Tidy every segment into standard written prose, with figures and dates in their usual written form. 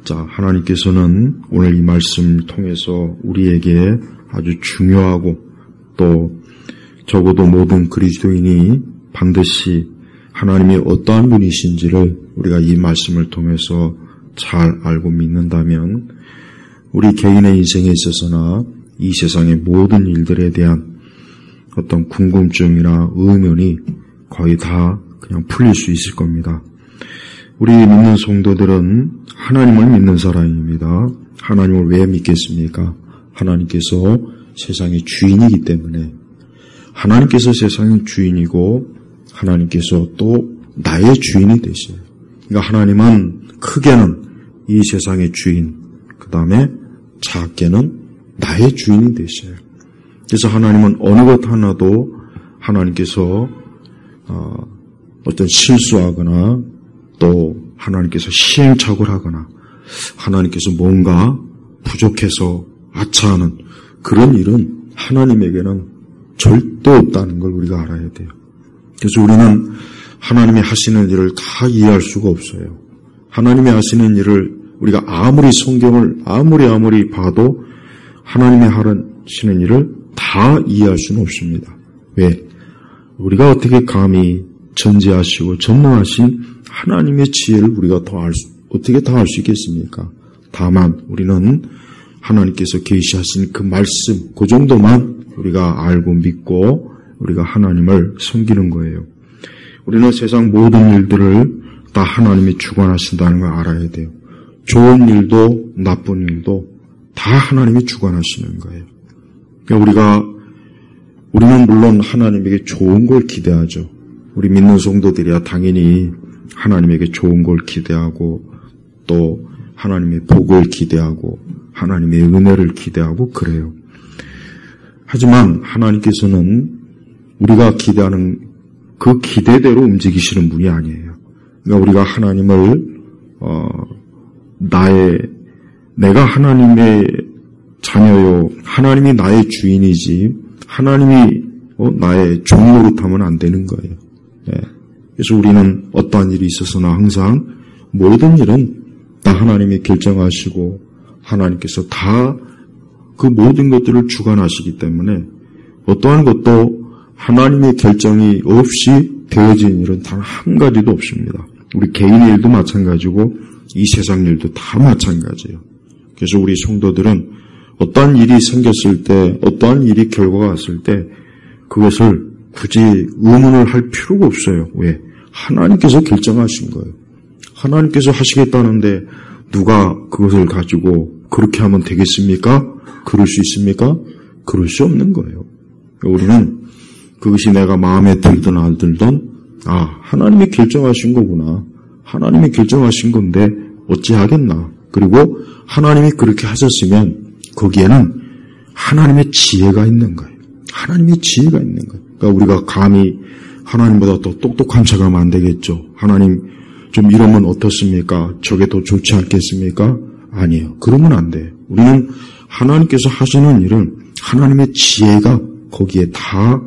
자, 하나님께서는 오늘 이 말씀을 통해서 우리에게 아주 중요하고 또 적어도 모든 그리스도인이 반드시 하나님이 어떠한 분이신지를 우리가 이 말씀을 통해서 잘 알고 믿는다면 우리 개인의 인생에 있어서나 이 세상의 모든 일들에 대한 어떤 궁금증이나 의문이 거의 다 그냥 풀릴 수 있을 겁니다. 우리 믿는 성도들은 하나님을 믿는 사람입니다. 하나님을 왜 믿겠습니까? 하나님께서 세상의 주인이기 때문에 하나님께서 세상의 주인이고 하나님께서 또 나의 주인이 되셔요. 그러니까 하나님은 크게는 이 세상의 주인, 그 다음에 작게는 나의 주인이 되셔요. 그래서 하나님은 어느 것 하나도 하나님께서 어떤 실수하거나 또 하나님께서 시행착오하거나 하나님께서 뭔가 부족해서 아차하는 그런 일은 하나님에게는 절대 없다는 걸 우리가 알아야 돼요. 그래서 우리는 하나님이 하시는 일을 다 이해할 수가 없어요. 하나님이 하시는 일을 우리가 아무리 성경을 아무리 봐도 하나님이 하시는 일을 다 이해할 수는 없습니다. 왜? 우리가 어떻게 감히 전지하시고 전능하신 하나님의 지혜를 우리가 어떻게 다 알 수 있겠습니까? 다만 우리는 하나님께서 계시하신 그 말씀, 그 정도만 우리가 알고 믿고 우리가 하나님을 섬기는 거예요. 우리는 세상 모든 일들을 다 하나님이 주관하신다는 걸 알아야 돼요. 좋은 일도 나쁜 일도 다 하나님이 주관하시는 거예요. 그러니까 우리는 물론 하나님에게 좋은 걸 기대하죠. 우리 믿는 성도들이야 당연히 하나님에게 좋은 걸 기대하고 또 하나님의 복을 기대하고 하나님의 은혜를 기대하고 그래요. 하지만 하나님께서는 우리가 기대하는 그 기대대로 움직이시는 분이 아니에요. 그러니까 우리가 하나님을 내가 하나님의 자녀요, 하나님이 나의 주인이지 하나님이 나의 종노릇하면 안 되는 거예요. 네. 그래서 우리는 어떠한 일이 있어서나 항상 모든 일은 다 하나님이 결정하시고 하나님께서 다 그 모든 것들을 주관하시기 때문에 어떠한 것도 하나님의 결정이 없이 되어진 일은 단 한 가지도 없습니다. 우리 개인의 일도 마찬가지고 이 세상 일도 다 마찬가지예요. 그래서 우리 성도들은 어떠한 일이 생겼을 때, 어떠한 일이 결과가 왔을 때 그것을 굳이 의문을 할 필요가 없어요. 왜? 하나님께서 결정하신 거예요. 하나님께서 하시겠다는데 누가 그것을 가지고 그렇게 하면 되겠습니까? 그럴 수 있습니까? 그럴 수 없는 거예요. 우리는 그것이 내가 마음에 들든 안 들든 하나님이 결정하신 거구나. 하나님이 결정하신 건데 어찌하겠나. 그리고 하나님이 그렇게 하셨으면 거기에는 하나님의 지혜가 있는 거예요. 하나님의 지혜가 있는 거예요. 그러니까 우리가 감히 하나님보다 더 똑똑한 척하면 안 되겠죠. 하나님 좀 이러면 어떻습니까? 저게 더 좋지 않겠습니까? 아니에요. 그러면 안 돼요. 우리는 하나님께서 하시는 일은 하나님의 지혜가 거기에 다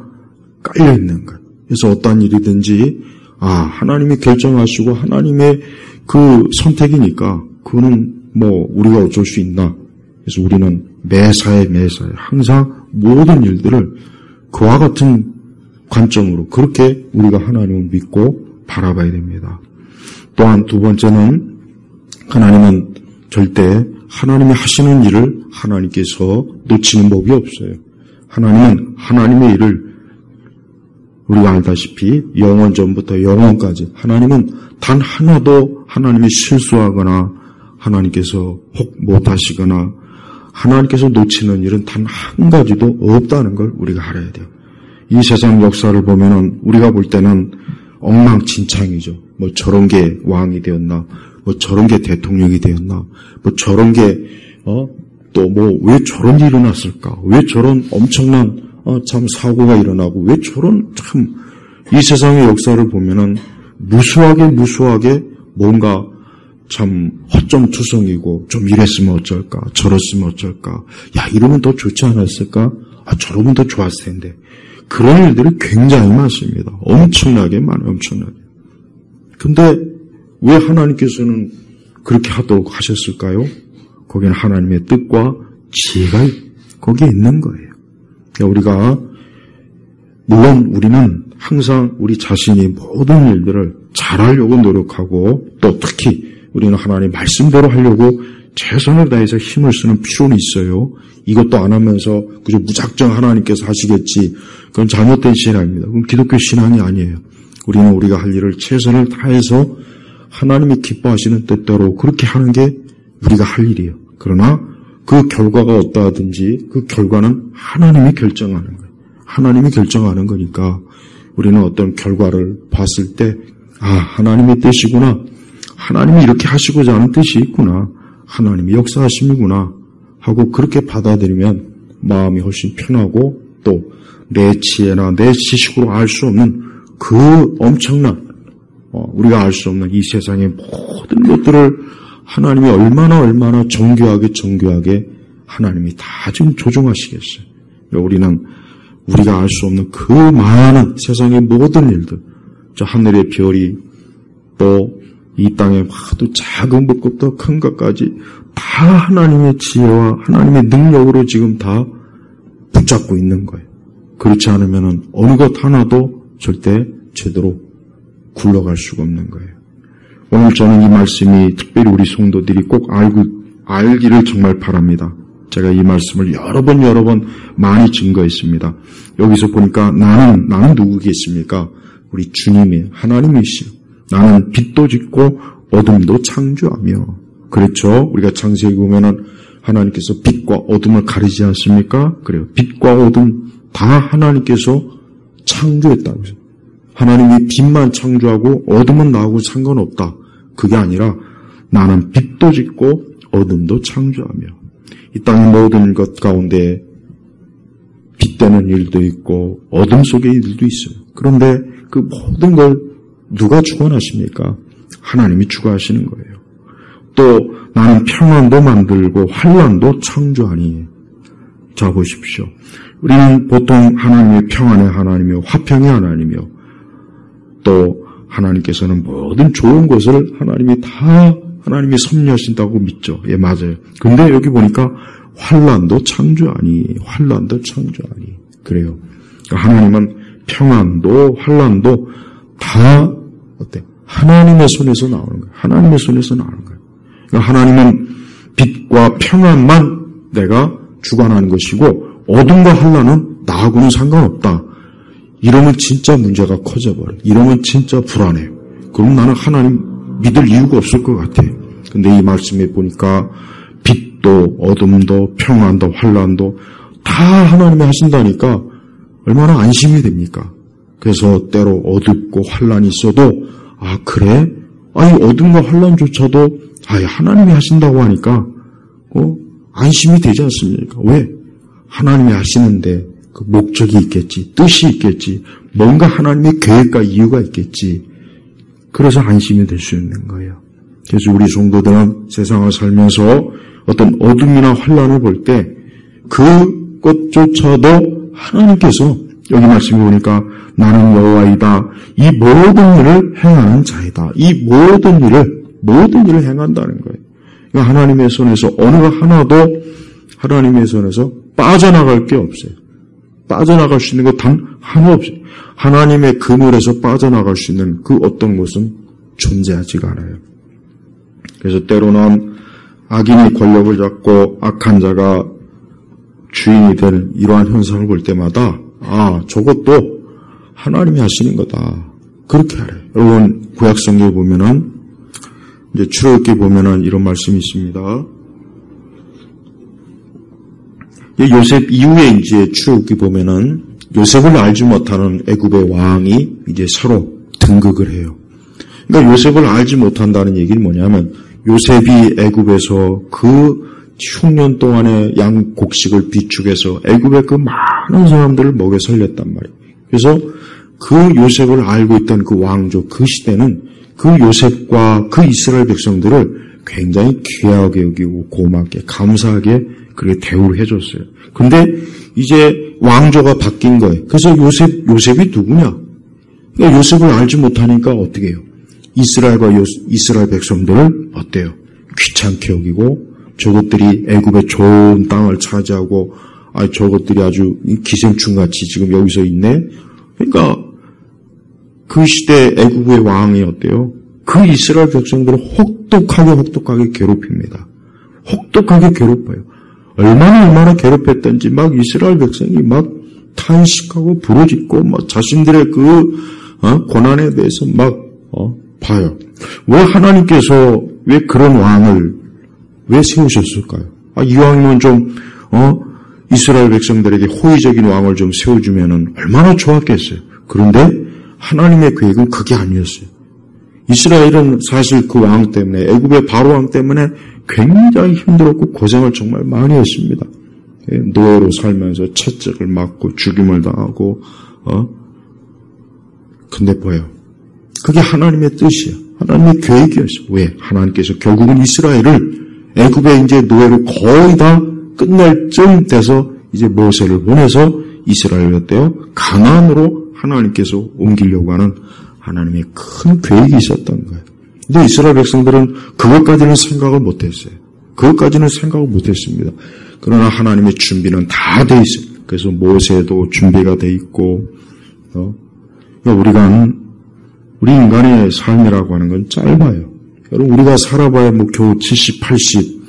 깔려 있는 거예요. 그래서 어떠한 일이든지 하나님이 결정하시고 하나님의 그 선택이니까 그거는 우리가 어쩔 수 있나. 그래서 우리는 매사에 항상 모든 일들을 그와 같은 관점으로 그렇게 우리가 하나님을 믿고 바라봐야 됩니다. 또한 두 번째는 하나님은 절대 하나님이 하시는 일을 하나님께서 놓치는 법이 없어요. 하나님은 하나님의 일을 우리가 알다시피 영원 전부터 영원까지 하나님은 단 하나도 하나님이 실수하거나 하나님께서 혹 못하시거나 하나님께서 놓치는 일은 단 한 가지도 없다는 걸 우리가 알아야 돼요. 이 세상 역사를 보면은 우리가 볼 때는 엉망진창이죠. 저런 게 왕이 되었나, 저런 게 대통령이 되었나, 저런 게 왜 저런 일이 일어났을까? 왜 저런 엄청난 참 사고가 일어나고 왜 저런 참 이 세상의 역사를 보면은 무수하게 뭔가 참 허점투성이고 좀 이랬으면 어쩔까, 저랬으면 어쩔까, 이러면 더 좋지 않았을까, 저러면 더 좋았을 텐데 그런 일들이 굉장히 많습니다. 엄청나게 많아요. 엄청나게. 근데 왜 하나님께서는 그렇게 하도록 하셨을까요? 거기는 하나님의 뜻과 지혜가 거기에 있는 거예요. 그러니까 우리가 물론 우리는 항상 우리 자신이 모든 일들을 잘하려고 노력하고 또 특히 우리는 하나님 말씀대로 하려고 최선을 다해서 힘을 쓰는 필요는 있어요. 이것도 안 하면서 그저 무작정 하나님께서 하시겠지. 그건 잘못된 신앙입니다. 그건 기독교 신앙이 아니에요. 우리는 우리가 할 일을 최선을 다해서 하나님이 기뻐하시는 뜻대로 그렇게 하는 게 우리가 할 일이에요. 그러나 그 결과가 어떠하든지 그 결과는 하나님이 결정하는 거예요. 하나님이 결정하는 거니까 우리는 어떤 결과를 봤을 때 하나님의 뜻이구나. 하나님이 이렇게 하시고자 하는 뜻이 있구나. 하나님이 역사하심이구나 하고 그렇게 받아들이면 마음이 훨씬 편하고 또 내 지혜나 내 지식으로 알 수 없는 그 엄청난 우리가 알 수 없는 이 세상의 모든 것들을 하나님이 얼마나 정교하게 하나님이 다 지금 조종하시겠어요. 우리는 우리가 알 수 없는 그 많은 세상의 모든 일들, 저 하늘의 별이 또 이 땅의 아주 작은 것부터 큰 것까지 다 하나님의 지혜와 하나님의 능력으로 지금 다 붙잡고 있는 거예요. 그렇지 않으면 어느 것 하나도 절대 제대로 굴러갈 수가 없는 거예요. 오늘 저는 이 말씀이 특별히 우리 성도들이 꼭 알기를 정말 바랍니다. 제가 이 말씀을 여러 번 많이 증거했습니다. 여기서 보니까 나는 누구겠습니까? 우리 주님이 하나님이시요. 나는 빛도 짓고 어둠도 창조하며. 그렇죠? 우리가 창세기 보면은 하나님께서 빛과 어둠을 가리지 않습니까? 그래요. 빛과 어둠 다 하나님께서 창조했다고 해서. 하나님이 빛만 창조하고 어둠은 나하고 상관없다. 그게 아니라 나는 빛도 짓고 어둠도 창조하며. 이 땅의 모든 것 가운데 빛되는 일도 있고 어둠 속의 일도 있어요. 그런데 그 모든 걸 누가 주관하십니까? 하나님이 주관하시는 거예요. 또 나는 평안도 만들고 환난도 창조하니. 자 보십시오. 우리는 보통 하나님의 평안의 하나님이며 화평의 하나님이며 또 하나님께서는 모든 좋은 것을 하나님이 섭리하신다고 믿죠. 예, 맞아요. 근데 여기 보니까 환난도 창조하니. 그래요. 하나님은 평안도 환난도 다 하나님의 손에서 나오는 거예요. 하나님의 손에서 나오는 거예요. 그러니까 하나님은 빛과 평안만 내가 주관하는 것이고 어둠과 환난은 나하고는 상관없다. 이러면 진짜 문제가 커져버려요. 이러면 진짜 불안해요. 그럼 나는 하나님 믿을 이유가 없을 것 같아요. 근데 이 말씀에 보니까 빛도 어둠도 평안도 환난도 다 하나님이 하신다니까 얼마나 안심이 됩니까? 그래서 때로 어둡고 환난이 있어도 그래? 어둠과 환난조차도 하나님이 하신다고 하니까 안심이 되지 않습니까? 왜? 하나님이 하시는데 그 목적이 있겠지, 뜻이 있겠지, 뭔가 하나님의 계획과 이유가 있겠지. 그래서 안심이 될 수 있는 거예요. 그래서 우리 성도들은 세상을 살면서 어떤 어둠이나 환난을 볼 때 그것조차도 하나님께서 여기 말씀해 보니까 나는 여호와이다. 이 모든 일을 행하는 자이다. 이 모든 일을 행한다는 거예요. 그러니까 하나님의 손에서 어느 하나도 하나님의 손에서 빠져나갈 게 없어요. 빠져나갈 수 있는 것 단 하나 없어요. 하나님의 그물에서 빠져나갈 수 있는 그 어떤 것은 존재하지가 않아요. 그래서 때로는 악인이 권력을 잡고 악한 자가 주인이 되는 이러한 현상을 볼 때마다 저것도 하나님이 하시는 거다. 그렇게 알아요. 여러분 구약성경에 보면은 이제 출애굽기 보면은 이런 말씀이 있습니다. 요셉 이후에 이제 출애굽기 보면은 요셉을 알지 못하는 애굽의 왕이 이제 서로 등극을 해요. 그러니까 요셉을 알지 못한다는 얘기는 뭐냐면 요셉이 애굽에서 그 흉년 동안의 양곡식을 비축해서 애굽의 그 많은 사람들을 먹여 살렸단 말이에요. 그래서 그 요셉을 알고 있던 그 왕조 그 시대는 그 요셉과 그 이스라엘 백성들을 굉장히 귀하게 여기고 고맙게 감사하게 그렇게 대우를 해줬어요. 근데 이제 왕조가 바뀐 거예요. 그래서 요셉이 누구냐? 그러니까 요셉을 알지 못하니까 어떻게 해요? 이스라엘 백성들을 어때요? 귀찮게 여기고 저것들이 애굽의 좋은 땅을 차지하고 저것들이 아주 기생충같이 지금 여기서 있네. 그러니까 그 시대 애굽의 왕이 어때요? 그 이스라엘 백성들을 혹독하게 괴롭힙니다. 혹독하게 괴롭혀요. 얼마나 괴롭혔던지 막 이스라엘 백성이 막 탄식하고 부르짖고 막 자신들의 그 고난에 대해서 막 봐요. 왜 하나님께서 왜 그런 왕을 왜 세우셨을까요? 이왕이면 좀 이스라엘 백성들에게 호의적인 왕을 좀 세워주면은 얼마나 좋았겠어요. 그런데 하나님의 계획은 그게 아니었어요. 이스라엘은 사실 그 왕 때문에 애굽의 바로 왕 때문에 굉장히 힘들었고 고생을 정말 많이 했습니다. 노예로 살면서 채찍을 맞고 죽임을 당하고 근데 뭐예요? 그게 하나님의 뜻이에요. 하나님의 계획이었어요. 왜? 하나님께서 결국은 이스라엘을 애굽의 이제 노예로 거의 다 끝날 쯤 돼서 이제 모세를 보내서 이스라엘을 어때요? 가나안으로 하나님께서 옮기려고 하는 하나님의 큰 계획이 있었던 거예요. 근데 이스라엘 백성들은 그것까지는 생각을 못했어요. 그것까지는 생각을 못했습니다. 그러나 하나님의 준비는 다 돼 있어요. 그래서 모세도 준비가 돼 있고, 우리 인간의 삶이라고 하는 건 짧아요. 여러분, 우리가 살아봐야 겨우 70, 80,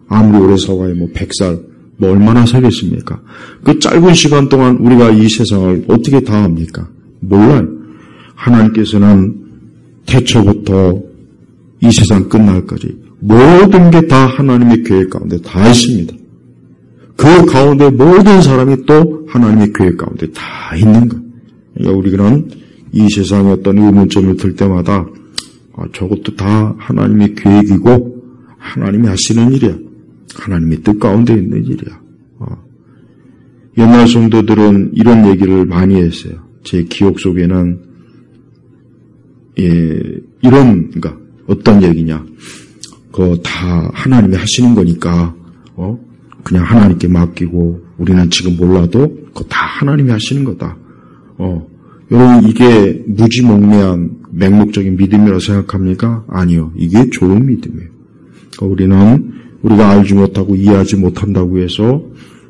아무리 오래 살아봐야 100살, 얼마나 살겠습니까? 그 짧은 시간 동안 우리가 이 세상을 어떻게 다 합니까? 몰라요. 하나님께서는 태초부터 이 세상 끝날까지 모든 게 다 하나님의 계획 가운데 다 있습니다. 그 가운데 모든 사람이 또 하나님의 계획 가운데 다 있는 거예요. 그러니까 우리는 이 세상에 어떤 의문점을 들 때마다 저것도 다 하나님의 계획이고 하나님이 하시는 일이야. 하나님의 뜻 가운데 있는 일이야. 옛날 성도들은 이런 얘기를 많이 했어요. 제 기억 속에는 그러니까 어떤 얘기냐? 그거 다 하나님이 하시는 거니까 그냥 하나님께 맡기고 우리는 지금 몰라도 그거 다 하나님이 하시는 거다. 여러분 이게 무지몽매한 맹목적인 믿음이라고 생각합니까? 아니요. 이게 좋은 믿음이에요. 우리는 우리가 알지 못하고 이해하지 못한다고 해서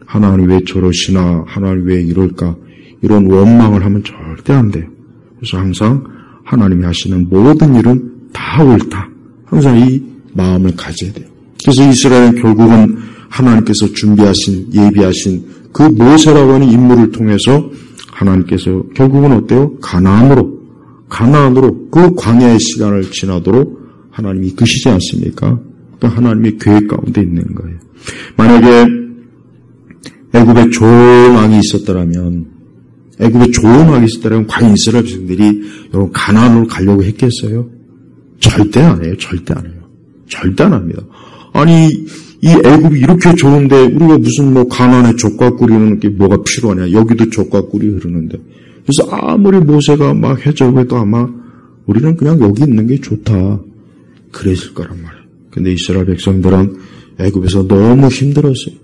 하나님 왜 저러시나, 하나님 왜 이럴까 이런 원망을 하면 절대 안 돼요. 그래서 항상 하나님이 하시는 모든 일은 다 옳다. 항상 이 마음을 가져야 돼요. 그래서 이스라엘은 결국은 하나님께서 준비하신, 예비하신 그 모세라고 하는 인물을 통해서 하나님께서 결국은 어때요? 가나안으로 그 광야의 시간을 지나도록 하나님이 이끄시지 않습니까? 또 하나님의 계획 가운데 있는 거예요. 만약에 애굽에 좋은 왕이 있었더라면 과연 이스라엘 백성들이 여러분 가나안으로 가려고 했겠어요? 절대 안 해요. 절대 안 합니다. 아니 이 애굽이 이렇게 좋은데 우리가 무슨 가나안에 족과 꿀이 흐르는 게 뭐가 필요하냐? 여기도 족과 꿀이 흐르는데. 그래서 아무리 모세가 막 해적해도 아마 우리는 그냥 여기 있는 게 좋다. 그랬을 거란 말이에요. 근데 이스라엘 백성들은 애굽에서 너무 힘들었어요.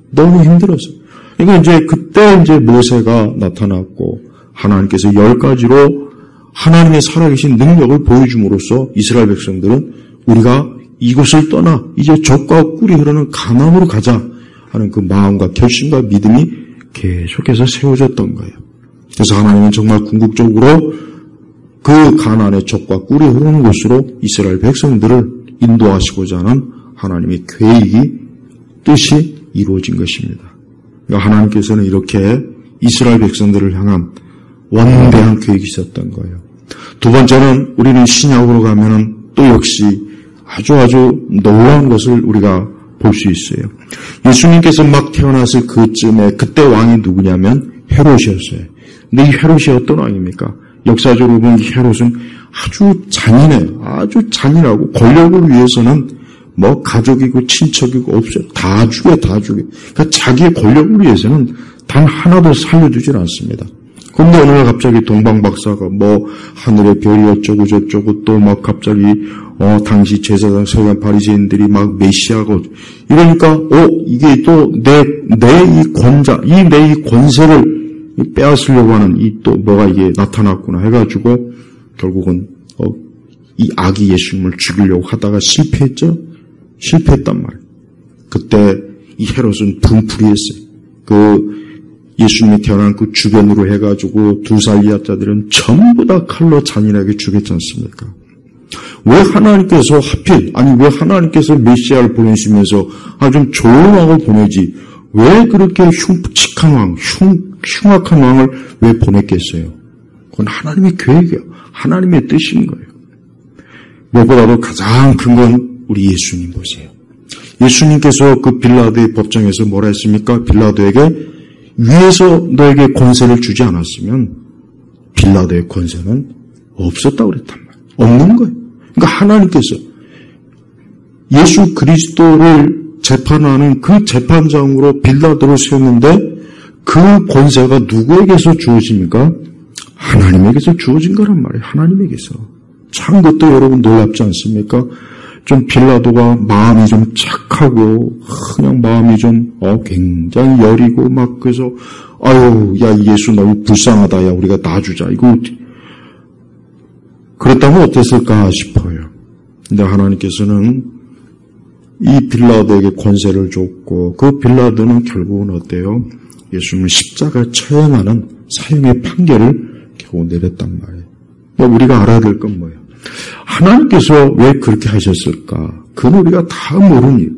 그러니까 이제 그때 이제 모세가 나타났고 하나님께서 10가지로 하나님의 살아계신 능력을 보여줌으로써 이스라엘 백성들은 우리가 이곳을 떠나 이제 젖과 꿀이 흐르는 가나안으로 가자 하는 그 마음과 결심과 믿음이 계속해서 세워졌던 거예요. 그래서 하나님은 정말 궁극적으로 그 가나안의 젖과 꿀이 흐르는 곳으로 이스라엘 백성들을 인도하시고자 하는 하나님의 계획이 뜻이 이루어진 것입니다. 그러니까 하나님께서는 이렇게 이스라엘 백성들을 향한 원대한 계획이 있었던 거예요. 두 번째는 우리는 신약으로 가면은 또 역시 아주 놀라운 것을 우리가 볼 수 있어요. 예수님께서 막 태어났을 그쯤에 그때 왕이 누구냐면 헤롯이었어요. 근데 이 헤롯이 어떤 왕입니까? 역사적으로 보면 헤롯은 아주 잔인해요. 아주 잔인하고 권력을 위해서는 가족이고 친척이고 없어요. 다 죽여. 그러니까 자기의 권력을 위해서는 단 하나도 살려주질 않습니다. 그런데 어느 날 갑자기 동방박사가 하늘의 별이 어쩌고 저쩌고 또 갑자기 당시 제사장 서기관 바리새인들이 메시아고 이러니까 이게 또 내 이 권세를 빼앗으려고 하는 이게 나타났구나 해가지고 결국은 이 아기 예수님을 죽이려고 하다가 실패했죠. 실패했단 말이에요. 그때 이 헤롯은 분풀이했어요. 예수님이 태어난 그 주변으로 해가지고 2살 이하 자들은 전부 다 칼로 잔인하게 죽였지 않습니까? 왜 하나님께서 왜 하나님께서 메시아를 보내시면서 좀 조용하고 보내지, 왜 그렇게 흉측한 흉악한 왕을 왜 보냈겠어요? 그건 하나님의 계획이에요. 하나님의 뜻인 거예요. 무엇보다도 가장 큰 건 우리 예수님 보세요. 예수님께서 그 빌라도의 법정에서 뭐라 했습니까? 빌라도에게 위에서 너에게 권세를 주지 않았으면 빌라도의 권세는 없었다고 그랬단 말이에요. 없는 거예요. 그러니까 하나님께서 예수 그리스도를 재판하는 그 재판장으로 빌라도를 세웠는데 그 권세가 누구에게서 주어집니까? 하나님에게서 주어진 거란 말이에요. 하나님에게서. 참 그것도 여러분 놀랍지 않습니까? 좀 빌라도가 마음이 좀 착하고 그냥 마음이 좀 굉장히 여리고 막 그래서 야 예수 너무 불쌍하다, 야 우리가 놔주자, 이거 그랬다면 어땠을까 싶어요. 근데 하나님께서는 이 빌라도에게 권세를 줬고 그 빌라도는 결국은 어때요? 예수님을 십자가에 처형하는 사형의 판결을 겨우 내렸단 말이에요. 우리가 알아야 될 건 뭐예요? 하나님께서 왜 그렇게 하셨을까? 그건 우리가 다 모르니.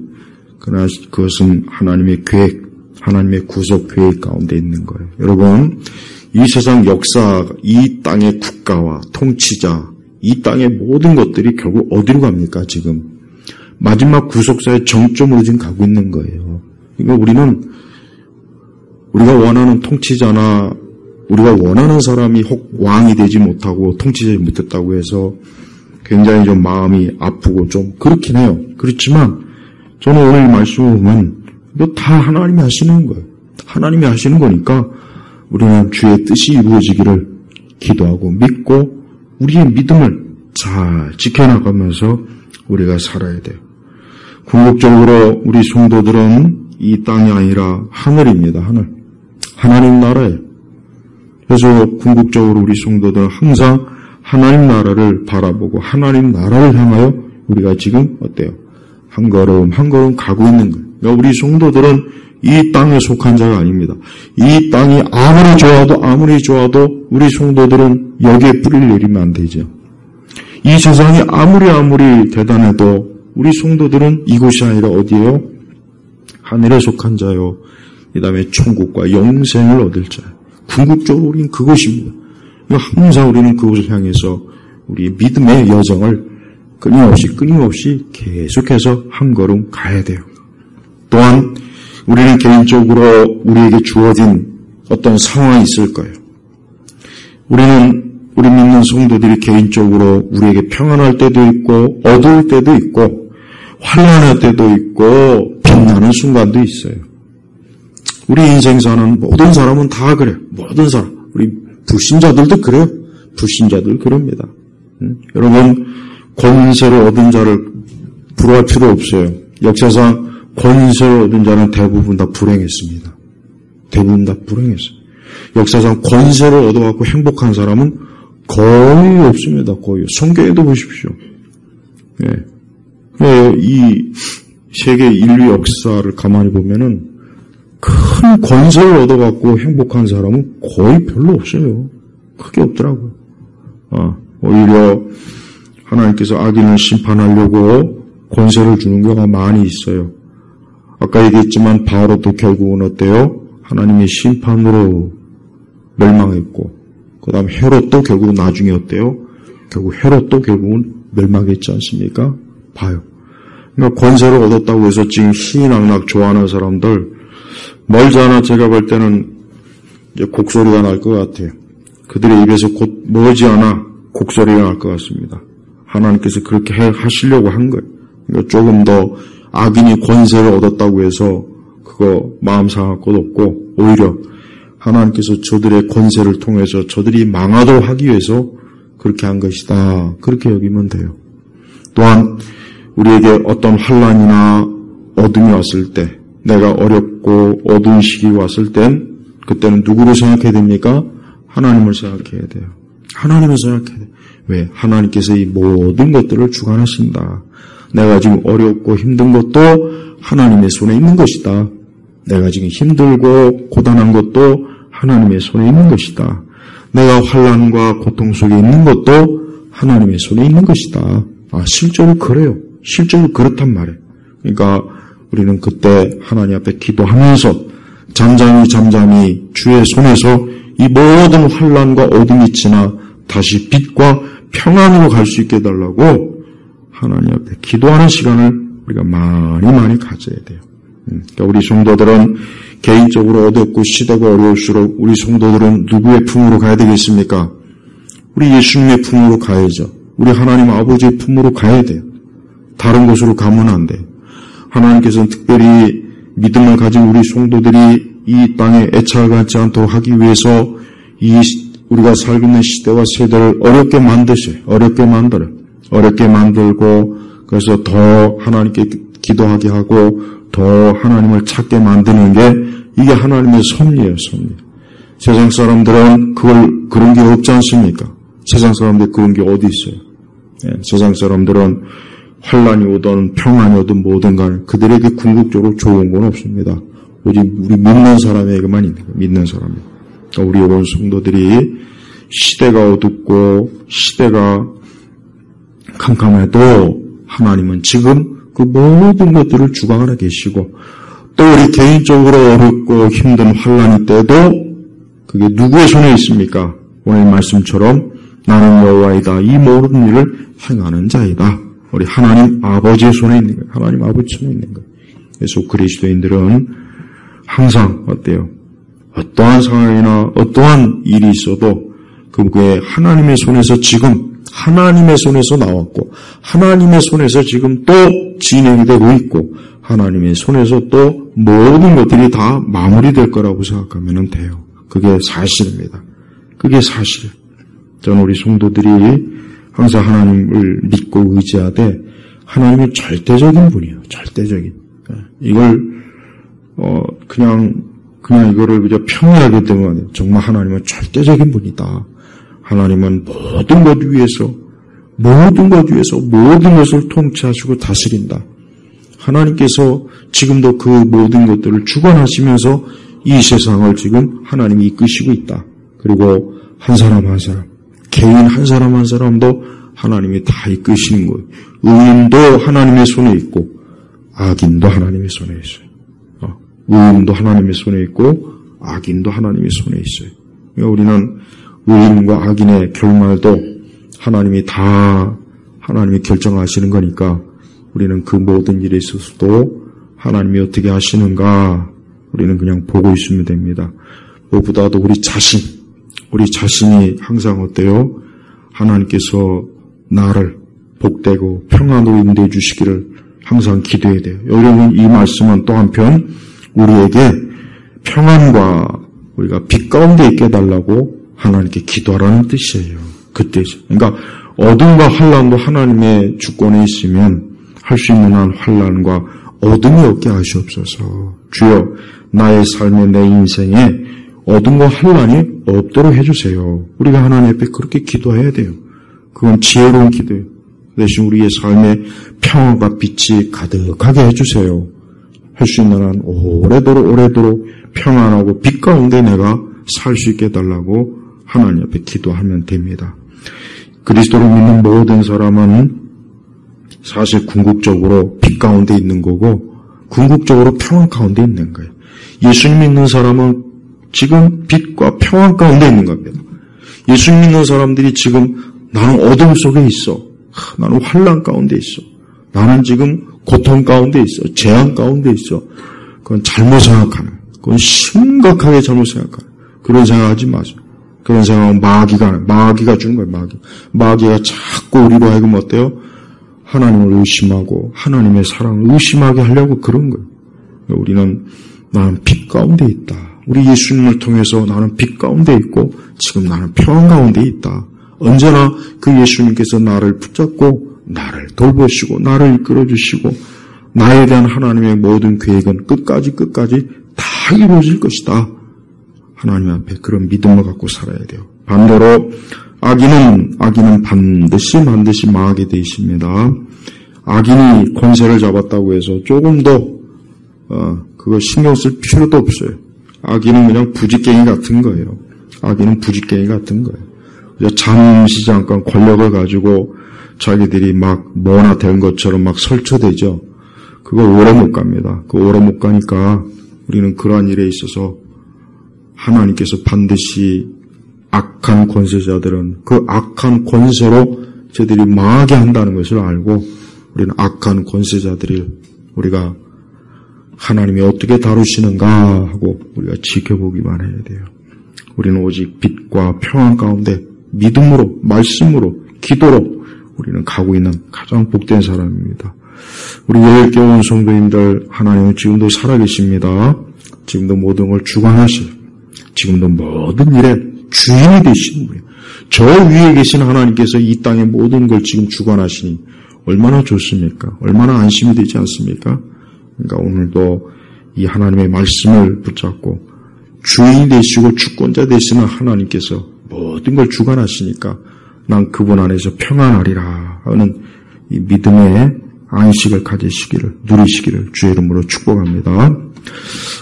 그러나 그것은 하나님의 계획, 하나님의 구속 계획 가운데 있는 거예요. 여러분, 이 세상 역사, 이 땅의 국가와 통치자, 이 땅의 모든 것들이 결국 어디로 갑니까, 지금? 마지막 구속사의 정점으로 지금 가고 있는 거예요. 그러니까 우리가 원하는 통치자나 우리가 원하는 사람이 혹 왕이 되지 못하고 통치자지 못했다고 해서 굉장히 좀 마음이 아프고 좀 그렇긴 해요. 그렇지만 저는 오늘 말씀을 보면 이거 다 하나님이 하시는 거예요. 하나님이 하시는 거니까 우리는 주의 뜻이 이루어지기를 기도하고 믿고 우리의 믿음을 잘 지켜나가면서 우리가 살아야 돼요. 궁극적으로 우리 성도들은 이 땅이 아니라 하늘입니다. 하나님 나라예요. 그래서 궁극적으로 우리 성도들은 항상 하나님 나라를 바라보고 하나님 나라를 향하여 우리가 지금 어때요? 한 걸음 한 걸음 가고 있는 거예요. 그러니까 우리 성도들은 이 땅에 속한 자가 아닙니다. 이 땅이 아무리 좋아도 우리 성도들은 여기에 뿌리를 내리면 안 되죠. 이 세상이 아무리 대단해도 우리 성도들은 이곳이 아니라 어디예요? 하늘에 속한 자요. 그 다음에 천국과 영생을 얻을 자요. 궁극적으로 우리는 그것입니다. 항상 우리는 그것을 향해서 우리의 믿음의 여정을 끊임없이 계속해서 한 걸음 가야 돼요. 또한 우리는 개인적으로 우리에게 주어진 어떤 상황이 있을 거예요. 우리 믿는 성도들이 개인적으로 우리에게 평안할 때도 있고 어두울 때도 있고 환난할 때도 있고 빛나는 순간도 있어요. 우리 인생 사는 모든 사람은 다 그래요. 모든 사람. 우리 불신자들도 그래요. 불신자들 그럽니다. 여러분, 권세를 얻은 자를 부러워할 필요 없어요. 역사상 권세를 얻은 자는 대부분 다 불행했습니다. 대부분 다 불행했어요. 역사상 권세를 얻어갖고 행복한 사람은 거의 없습니다. 거의. 성경에도 보십시오. 이 세계 인류 역사를 가만히 보면은 큰 권세를 얻어갖고 행복한 사람은 거의 별로 없어요. 크게 없더라고요. 오히려 하나님께서 악인을 심판하려고 권세를 주는 경우가 많이 있어요. 아까 얘기했지만 바로도 결국은 어때요? 하나님의 심판으로 멸망했고, 그 다음 헤롯도 결국 나중에 어때요? 결국 헤롯도 결국은 멸망했지 않습니까? 봐요. 그러니까 권세를 얻었다고 해서 지금 희희낙낙 좋아하는 사람들, 멀지않아 제가 볼 때는 이제 곡소리가 날 것 같아요. 그들의 입에서 곧 머지않아 곡소리가 날 것 같습니다. 하나님께서 그렇게 하시려고 한 거예요. 그러니까 조금 더 악인이 권세를 얻었다고 해서 그거 마음 상할 것 없고, 오히려 하나님께서 저들의 권세를 통해서 저들이 망하도록 하기 위해서 그렇게 한 것이다. 그렇게 여기면 돼요. 또한 우리에게 어떤 환난이나 어둠이 왔을 때, 내가 어렵고 어두운 시기가 왔을 땐 그때는 누구를 생각해야 됩니까? 하나님을 생각해야 돼요. 하나님을 생각해야 돼요. 왜? 하나님께서 이 모든 것들을 주관하신다. 내가 지금 어렵고 힘든 것도 하나님의 손에 있는 것이다. 내가 지금 힘들고 고단한 것도 하나님의 손에 있는 것이다. 내가 환난과 고통 속에 있는 것도 하나님의 손에 있는 것이다. 실제로 그래요. 실제로 그렇단 말이에요. 그러니까 우리는 그때 하나님 앞에 기도하면서 잠잠히 주의 손에서 이 모든 환난과 어둠이 지나 다시 빛과 평안으로 갈 수 있게 해달라고 하나님 앞에 기도하는 시간을 우리가 많이 가져야 돼요. 그러니까 우리 성도들은 개인적으로 어렵고 시대가 어려울수록 우리 성도들은 누구의 품으로 가야 되겠습니까? 우리 예수님의 품으로 가야죠. 우리 하나님 아버지의 품으로 가야 돼요. 다른 곳으로 가면 안 돼요. 하나님께서는 특별히 믿음을 가진 우리 성도들이 이 땅에 애착을 갖지 않도록 하기 위해서 우리가 살고 있는 시대와 세대를 어렵게 만드셔요. 어렵게 만들고 그래서 더 하나님께 기도하게 하고 더 하나님을 찾게 만드는 게 이게 하나님의 섭리예요. 섭리. 세상 사람들은 그런 게 없지 않습니까? 세상 사람들 그런 게 어디 있어요? 세상 사람들은 환난이 오든 평안이 오든 뭐든 간에 그들에게 궁극적으로 좋은 건 없습니다. 오직 우리 믿는 사람에게만 있는 거예요. 믿는 사람에. 그러니까 우리 여러분 성도들이 시대가 어둡고 시대가 캄캄해도 하나님은 지금 그 모든 것들을 주관하고 계시고 또 우리 개인적으로 어렵고 힘든 환난이 때도 그게 누구의 손에 있습니까? 오늘 말씀처럼 나는 여호와이다. 이 모든 일을 행하는 자이다. 우리 하나님 아버지의 손에 있는 거예요. 하나님 아버지 손에 있는 거예요. 그래서 그리스도인들은 항상 어때요? 어떠한 상황이나 어떠한 일이 있어도 그게 하나님의 손에서 지금 하나님의 손에서 나왔고 하나님의 손에서 지금 또 진행이 되고 있고 하나님의 손에서 또 모든 것들이 다 마무리될 거라고 생각하면 돼요. 그게 사실입니다. 그게 사실이에요. 저는 우리 성도들이 항상 하나님을 믿고 의지하되 하나님은 절대적인 분이에요. 절대적인. 이걸 그냥 이거를 그저 평이하게 되면 정말 하나님은 절대적인 분이다. 하나님은 모든 것 위에서 모든 것을 통치하시고 다스린다. 하나님께서 지금도 그 모든 것들을 주관하시면서 이 세상을 지금 하나님이 이끄시고 있다. 그리고 한 사람 한 사람, 개인 한 사람 한 사람도 하나님이 다 이끄시는 거예요. 의인도 하나님의 손에 있고 악인도 하나님의 손에 있어요. 의인도 하나님의 손에 있고 악인도 하나님의 손에 있어요. 그러니까 우리는 의인과 악인의 결말도 하나님이 결정하시는 거니까 우리는 그 모든 일에 있어서도 하나님이 어떻게 하시는가 우리는 그냥 보고 있으면 됩니다. 무엇보다도 우리 자신이 항상 어때요? 하나님께서 나를 복되고 평안으로 인도해 주시기를 항상 기도해야 돼요. 여러분 이 말씀은 또 한편 우리에게 평안과 우리가 빛 가운데 있게 해달라고 하나님께 기도하라는 뜻이에요. 그 뜻이에요. 그러니까 어둠과 환난도 하나님의 주권에 있으면 할 수 있는 한 환난과 어둠이 없게 하시옵소서. 주여 나의 삶에 내 인생에 어둠과 환난이 없도록 해주세요. 우리가 하나님 앞에 그렇게 기도해야 돼요. 그건 지혜로운 기도예요. 대신 우리의 삶에 평안과 빛이 가득하게 해주세요. 할 수 있는 한 오래도록 평안하고 빛 가운데 내가 살 수 있게 해달라고 하나님 앞에 기도하면 됩니다. 그리스도를 믿는 모든 사람은 사실 궁극적으로 빛 가운데 있는 거고 궁극적으로 평안 가운데 있는 거예요. 예수님 믿는 사람은 지금 빛과 평안 가운데 있는 겁니다. 예수님 믿는 사람들이 지금 나는 어둠 속에 있어. 나는 환난 가운데 있어. 나는 지금 고통 가운데 있어. 재앙 가운데 있어. 그건 잘못 생각하는 거예요. 그건 심각하게 잘못 생각하는 거예요. 그런 생각하지 마세요. 그런 생각은 마귀가 주는 거예요. 마귀가 자꾸 우리로 하여금 어때요? 하나님을 의심하고 하나님의 사랑을 의심하게 하려고 그런 거예요. 우리는 나는 빛 가운데 있다. 우리 예수님을 통해서 나는 빛 가운데 있고 지금 나는 평안 가운데 있다. 언제나 그 예수님께서 나를 붙잡고 나를 돌보시고 나를 이끌어주시고 나에 대한 하나님의 모든 계획은 끝까지 다 이루어질 것이다. 하나님 앞에 그런 믿음을 갖고 살아야 돼요. 반대로 악인은 반드시 망하게 되어 있습니다. 악인이 권세를 잡았다고 해서 조금 더 그거 신경 쓸 필요도 없어요. 악인은 그냥 부지깽이 같은 거예요. 악인은 부지깽이 같은 거예요. 잠시 잠깐 권력을 가지고 자기들이 막 뭐나 된 것처럼 막 설쳐대죠. 그거 오래 못 갑니다. 그거 오래 못 가니까 우리는 그러한 일에 있어서 하나님께서 반드시 악한 권세자들은 그 악한 권세로 저들이 망하게 한다는 것을 알고 우리는 악한 권세자들을 우리가 하나님이 어떻게 다루시는가 하고 우리가 지켜보기만 해야 돼요. 우리는 오직 빛과 평안 가운데 믿음으로, 말씀으로, 기도로 우리는 가고 있는 가장 복된 사람입니다. 우리 예일교회 온 성도님들, 하나님은 지금도 살아계십니다. 지금도 모든 걸 주관하시고 지금도 모든 일에 주인이 되시는 분이에요. 저 위에 계신 하나님께서 이 땅의 모든 걸 지금 주관하시니 얼마나 좋습니까? 얼마나 안심이 되지 않습니까? 그러니까 오늘도 이 하나님의 말씀을 붙잡고 주인이 되시고 주권자 되시는 하나님께서 모든 걸 주관하시니까 난 그분 안에서 평안하리라 하는 이 믿음의 안식을 가지시기를, 누리시기를 주의 이름으로 축복합니다.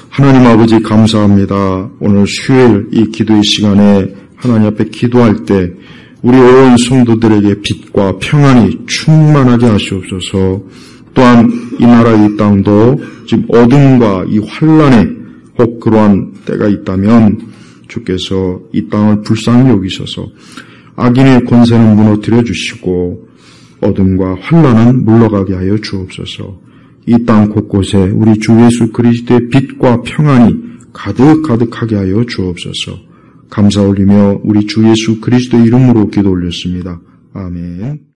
하나님 아버지 감사합니다. 오늘 수요일 이 기도의 시간에 하나님 앞에 기도할 때 우리 온 성도들에게 빛과 평안이 충만하게 하시옵소서. 또한 이 나라 이 땅도 지금 어둠과 이 환란에 혹 그러한 때가 있다면 주께서 이 땅을 불쌍히 여기셔서 악인의 권세는 무너뜨려 주시고 어둠과 환란은 물러가게 하여 주옵소서. 이 땅 곳곳에 우리 주 예수 그리스도의 빛과 평안이 가득가득하게 하여 주옵소서. 감사 올리며 우리 주 예수 그리스도의 이름으로 기도 올렸습니다. 아멘.